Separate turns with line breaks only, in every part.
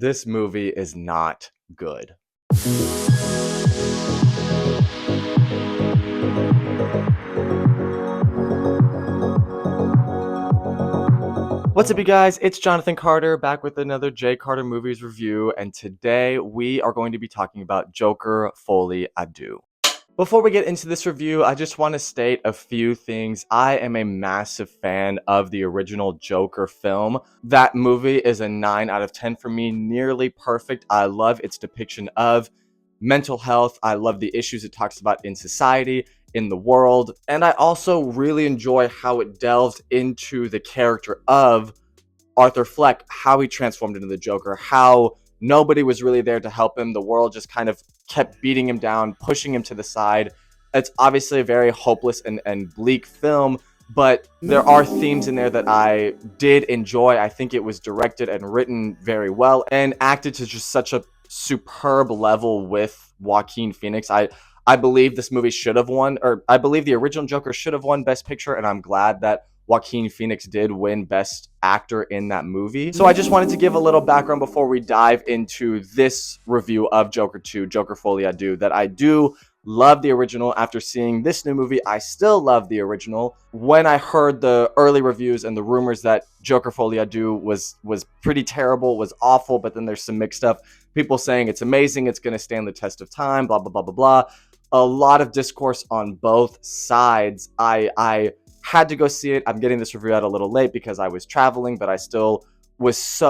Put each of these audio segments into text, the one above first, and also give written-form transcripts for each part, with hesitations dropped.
This movie is not good. What's up, you guys? It's Jonathan Carter back with another J. Carter Movies review, and today we are going to be talking about Joker Foile, Deux. Before we get into this review, I just want to state a few things. I am a massive fan of the original Joker film. That movie is a 9 out of 10 for me, nearly perfect. I love its depiction of mental health. I love the issues it talks about in society, in the world, and I also really enjoy how it delved into the character of Arthur Fleck, how he transformed into the Joker, how nobody was really there to help him. The world just kind of kept beating him down, pushing him to the side. It's obviously a very hopeless and bleak film, but there are themes in there that I did enjoy. I think it was directed and written very well and acted to just such a superb level with Joaquin Phoenix. I believe this movie should have won, or I believe the original Joker should have won Best Picture, and I'm glad that Joaquin Phoenix did win Best Actor in that movie. So I just wanted to give a little background before we dive into this review of Joker 2, Joker Folie, Deux, that I do love the original. After seeing this new movie, I still love the original. When I heard the early reviews and the rumors that Joker Folie, Deux was pretty terrible, was awful, but then there's some mixed stuff. People saying it's amazing, it's going to stand the test of time, blah, blah, blah, blah, blah. A lot of discourse on both sides. I had to go see it. I'm getting this review out a little late because I was traveling, but I still was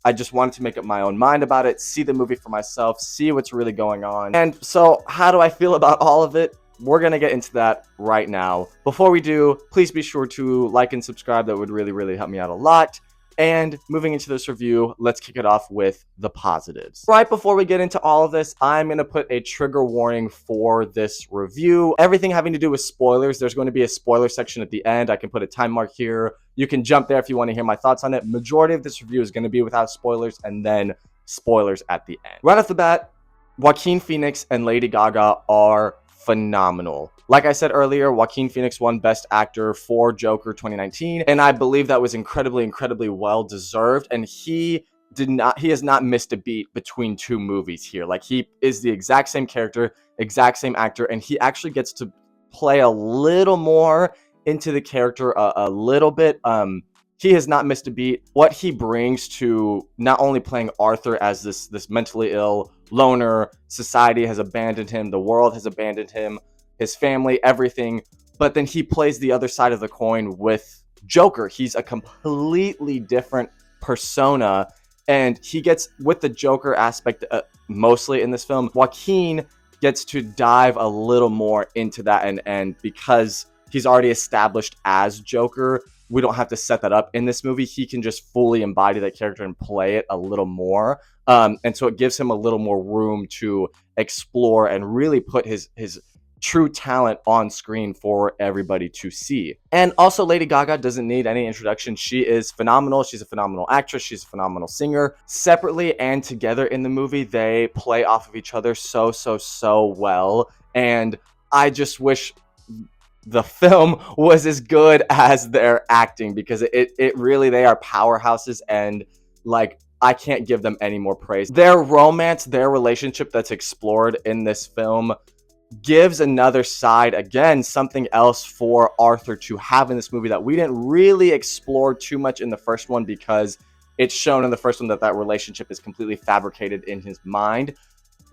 I just wanted to make up my own mind about it, see the movie for myself, see what's really going on. And so how do I feel about all of it? We're going to get into that right now. Before we do, please be sure to like and subscribe. That would really, really help me out a lot. And moving into this review, let's kick it off with the positives. Right before we get into all of this, I'm going to put a trigger warning for this review. Everything having to do with spoilers, there's going to be a spoiler section at the end. I can put a time mark here. You can jump there if you want to hear my thoughts on it. Majority of this review is going to be without spoilers, and then spoilers at the end. Right off the bat, Joaquin Phoenix and Lady Gaga are phenomenal. Like I said earlier, Joaquin Phoenix won Best Actor for Joker 2019, and I believe that was incredibly well deserved. And he has not missed a beat between two movies here. Like, he is the exact same character, exact same actor, and he actually gets to play a little more into the character a little bit. He has not missed a beat. What he brings to not only playing Arthur as this mentally ill loner, society has abandoned him, the world has abandoned him, his family, everything, but then he plays the other side of the coin with Joker. He's a completely different persona, and he gets, with the Joker aspect mostly in this film, Joaquin gets to dive a little more into that, and because he's already established as Joker, we don't have to set that up in this movie. He can just fully embody that character and play it a little more. And so it gives him a little more room to explore and really put his true talent on screen for everybody to see. And also, Lady Gaga doesn't need any introduction. She is phenomenal. She's a phenomenal actress. She's a phenomenal singer. Separately and together in the movie, they play off of each other so well. And I just wish the film was as good as their acting, because it really, they are powerhouses, and like, I can't give them any more praise. Their romance, their relationship that's explored in this film gives another side, again, something else for Arthur to have in this movie that we didn't really explore too much in the first one, because it's shown in the first one that relationship is completely fabricated in his mind.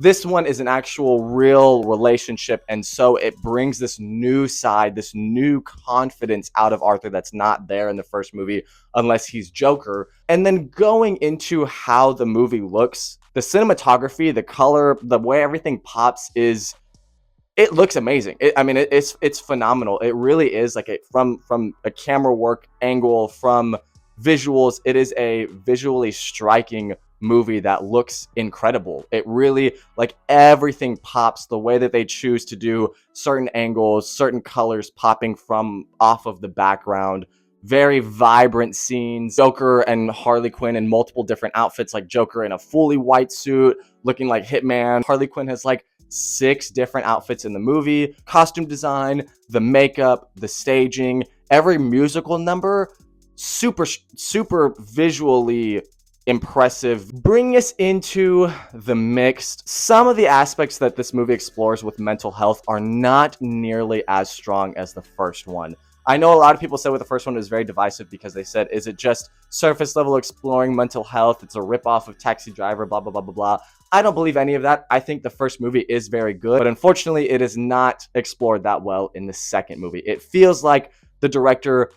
This one is an actual real relationship, and so it brings this new side, this new confidence out of Arthur that's not there in the first movie unless he's Joker. And then going into how the movie looks, the cinematography, the color, the way everything pops it looks amazing. It's phenomenal. It really is, like, from a camera work angle, from visuals, it is a visually striking movie that looks incredible. It really, like, everything pops. The way that they choose to do certain angles, certain colors popping from off of the background, very vibrant scenes. Joker and Harley Quinn in multiple different outfits, like Joker in a fully white suit looking like Hitman. Harley Quinn has like 6 different outfits in the movie. Costume design, the makeup, the staging, every musical number, super visually impressive. Bring us into the mixed. Some of the aspects that this movie explores with mental health are not nearly as strong as the first one. I know a lot of people said with the first one it was very divisive because they said, is it just surface level exploring mental health? It's a ripoff of Taxi Driver, blah, blah, blah, blah, blah. I don't believe any of that. I think the first movie is very good, but unfortunately it is not explored that well in the second movie. It feels like the director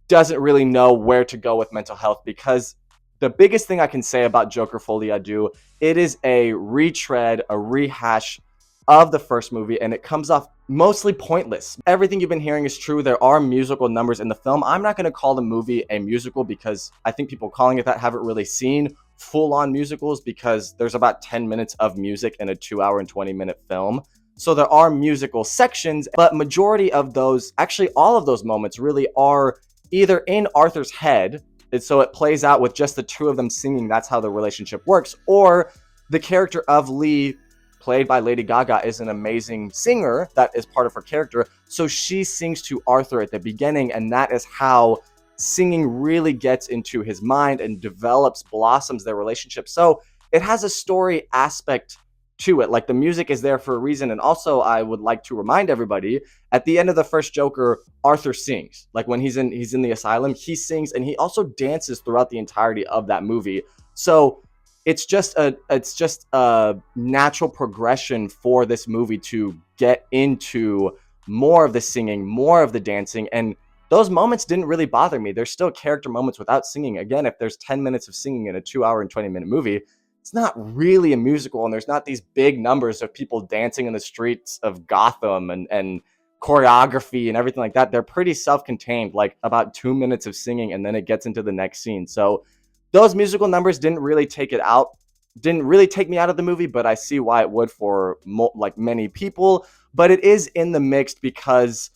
doesn't really know where to go with mental health, because the biggest thing I can say about Joker Folie à Deux, it is a retread, a rehash of the first movie, and it comes off mostly pointless. Everything you've been hearing is true. There are musical numbers in the film. I'm not going to call the movie a musical because I think people calling it that haven't really seen full-on musicals, because there's about 10 minutes of music in a 2-hour and 20-minute film. So there are musical sections, but majority of those, actually all of those moments really are either in Arthur's head, and so it plays out with just the two of them singing, that's how the relationship works, or the character of Lee, played by Lady Gaga, is an amazing singer that is part of her character, so she sings to Arthur at the beginning, and that is how singing really gets into his mind and develops, blossoms their relationship. So it has a story aspect to it. Like, the music is there for a reason. And also, I would like to remind everybody, at the end of the first Joker, Arthur sings. Like, when he's in the asylum, he sings, and he also dances throughout the entirety of that movie. So it's just a natural progression for this movie to get into more of the singing, more of the dancing, and those moments didn't really bother me. There's still character moments without singing. Again, if there's 10 minutes of singing in a 2-hour and 20-minute movie, it's not really a musical, and there's not these big numbers of people dancing in the streets of Gotham and choreography and everything like that. They're pretty self-contained, like about 2 minutes of singing, and then it gets into the next scene. So those musical numbers didn't really take me out of the movie, but I see why it would for like many people. But it is in the mixed because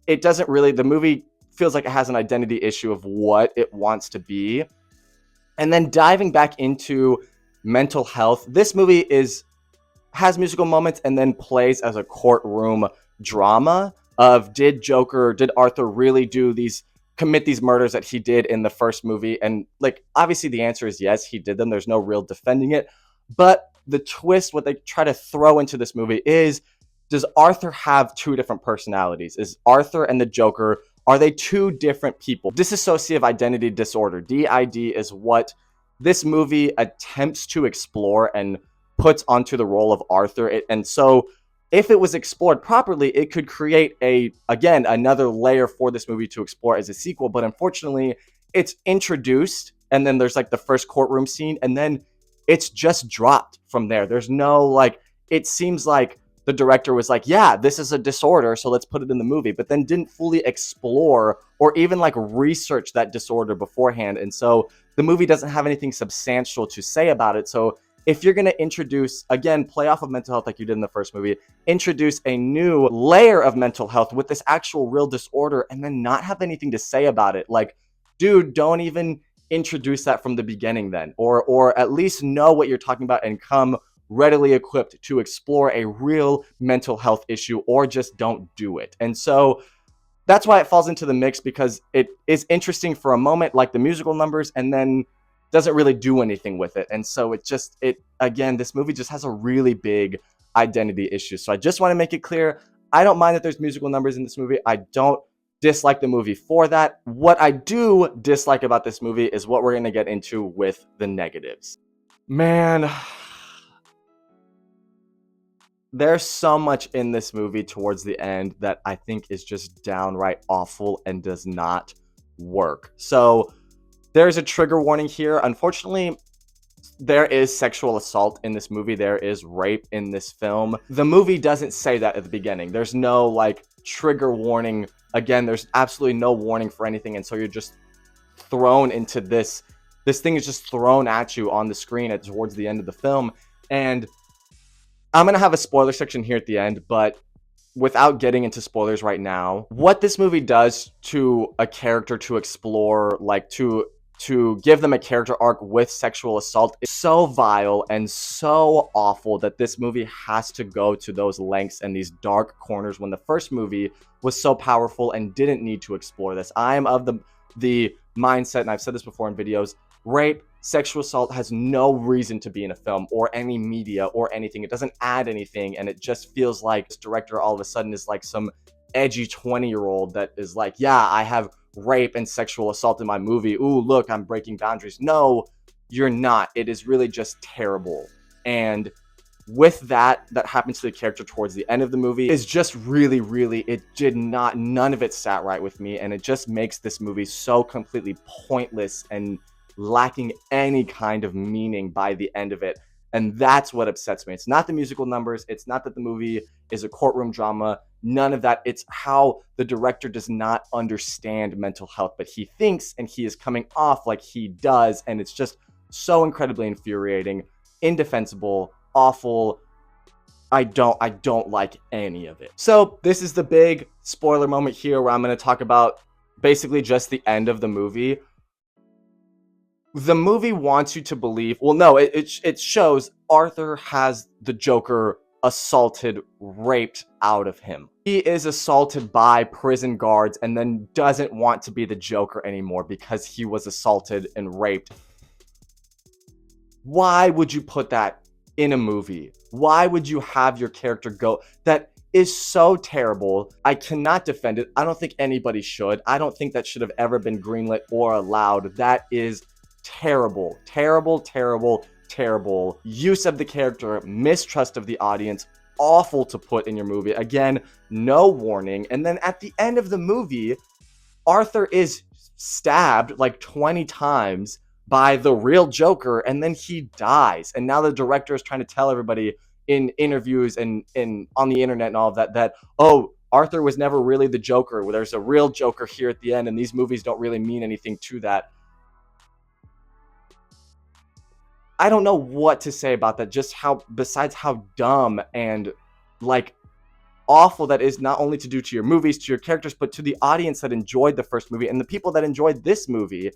it doesn't really, the movie feels like it has an identity issue of what it wants to be. And then diving back into mental health, this movie has musical moments and then plays as a courtroom drama of, did Arthur really commit these murders that he did in the first movie? And like, obviously the answer is yes, he did them. There's no real defending it. But the twist, what they try to throw into this movie is, does Arthur have two different personalities? Is Arthur and the Joker, are they two different people? Dissociative identity disorder, DID, is what this movie attempts to explore and puts onto the role of Arthur. And so if it was explored properly, it could create another layer for this movie to explore as a sequel. But unfortunately, it's introduced, and then there's like the first courtroom scene, and then it's just dropped from there. There's no, like, it seems like the director was like, yeah, this is a disorder, so let's put it in the movie, but then didn't fully explore or even like research that disorder beforehand. And so the movie doesn't have anything substantial to say about it. So if you're going to introduce, again, play off of mental health like you did in the first movie, introduce a new layer of mental health with this actual real disorder, and then not have anything to say about it, like, dude, don't even introduce that from the beginning then, or at least know what you're talking about and come readily equipped to explore a real mental health issue, or just don't do it. And so that's why it falls into the mix, because it is interesting for a moment, like the musical numbers, and then doesn't really do anything with it. And so again, this movie just has a really big identity issue. So I just want to make it clear, I don't mind that there's musical numbers in this movie. I don't dislike the movie for that. What I do dislike about this movie is what we're going to get into with the negatives. Man, there's so much in this movie towards the end that I think is just downright awful and does not work. So there's a trigger warning here. Unfortunately, there is sexual assault in this movie. There is rape in this film. The movie doesn't say that at the beginning. There's no like trigger warning. Again, there's absolutely no warning for anything. And so you're just thrown into this thing is just thrown at you on the screen towards the end of the film. And I'm going to have a spoiler section here at the end, but without getting into spoilers right now, what this movie does to a character to explore, like to give them a character arc with sexual assault, is so vile and so awful that this movie has to go to those lengths and these dark corners when the first movie was so powerful and didn't need to explore this. I am of the mindset, and I've said this before in videos, rape, sexual assault has no reason to be in a film or any media or anything. It doesn't add anything, and it just feels like this director all of a sudden is like some edgy 20-year-old that is like, yeah, I have rape and sexual assault in my movie. Ooh, look, I'm breaking boundaries. No, you're not. It is really just terrible. And with that happens to the character towards the end of the movie is just really, it did not, none of it sat right with me, and it just makes this movie so completely pointless and lacking any kind of meaning by the end of it. And that's what upsets me. It's not the musical numbers, it's not that the movie is a courtroom drama, none of that. It's how the director does not understand mental health, but he thinks and he is coming off like he does, and it's just so incredibly infuriating, indefensible, awful. I don't like any of it. So this is the big spoiler moment here where I'm going to talk about basically just the end of the movie. The movie wants you to believe, well, no, it shows Arthur has the Joker assaulted, raped out of him. He is assaulted by prison guards and then doesn't want to be the Joker anymore because he was assaulted and raped. Why would you put that in a movie? Why would you have your character go? That is so terrible. I cannot defend it. I don't think anybody should. I don't think that should have ever been greenlit or allowed. That is terrible, terrible use of the character, mistrust of the audience, awful to put in your movie. Again, no warning. And then at the end of the movie, Arthur is stabbed like 20 times by the real Joker, and then he dies. And now the director is trying to tell everybody in interviews and on the internet and all of that, oh, Arthur was never really the Joker. There's a real Joker here at the end, and these movies don't really mean anything to that. I don't know what to say about that. Just how, besides how dumb and like awful that is, not only to do to your movies, to your characters, but to the audience that enjoyed the first movie and the people that enjoyed this movie.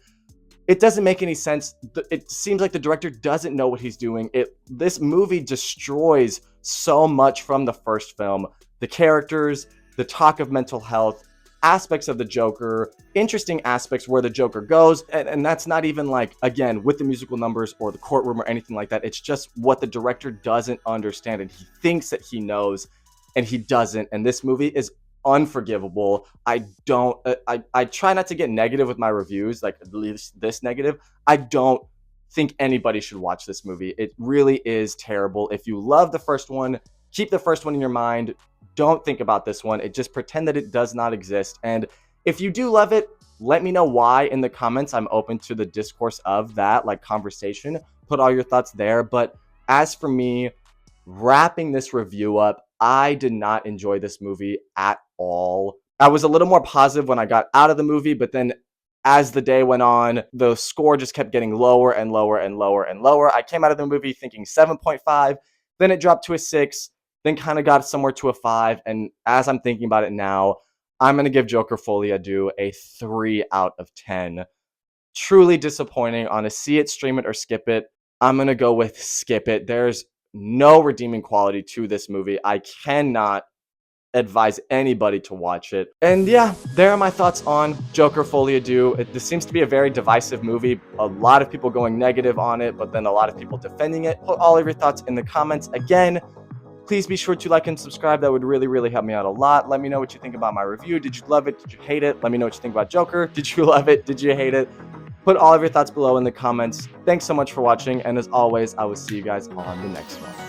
It doesn't make any sense. It seems like the director doesn't know what he's doing. This movie destroys so much from the first film. The characters, the talk of mental health, aspects of the Joker, interesting aspects where the Joker goes, and that's not even like, again, with the musical numbers or the courtroom or anything like that. It's just what the director doesn't understand, and he thinks that he knows, and he doesn't. And this movie is unforgivable. I try not to get negative with my reviews, like at least this negative. I don't think anybody should watch this movie. It really is terrible. If you love the first one, keep the first one in your mind. Don't think about this one. Just pretend that it does not exist. And if you do love it, let me know why in the comments. I'm open to the discourse of that, like conversation. Put all your thoughts there. But as for me, wrapping this review up, I did not enjoy this movie at all. I was a little more positive when I got out of the movie, but then as the day went on, the score just kept getting lower and lower and lower and lower. I came out of the movie thinking 7.5, then it dropped to a 6, then kind of got somewhere to a 5, and as I'm thinking about it now, I'm going to give Joker Folie à Deux a 3 out of 10. Truly disappointing. On a see it, stream it, or skip it, I'm going to go with skip it. There's no redeeming quality to this movie. I cannot advise anybody to watch it. And yeah, there are my thoughts on Joker Folie à Deux. This seems to be a very divisive movie. A lot of people going negative on it, but then a lot of people defending it. Put all of your thoughts in the comments. Again, please be sure to like and subscribe. That would really help me out a lot. Let me know what you think about my review. Did you love it? Did you hate it? Let me know what you think about Joker. Did you love it? Did you hate it? Put all of your thoughts below in the comments. Thanks so much for watching, and as always, I will see you guys on the next one.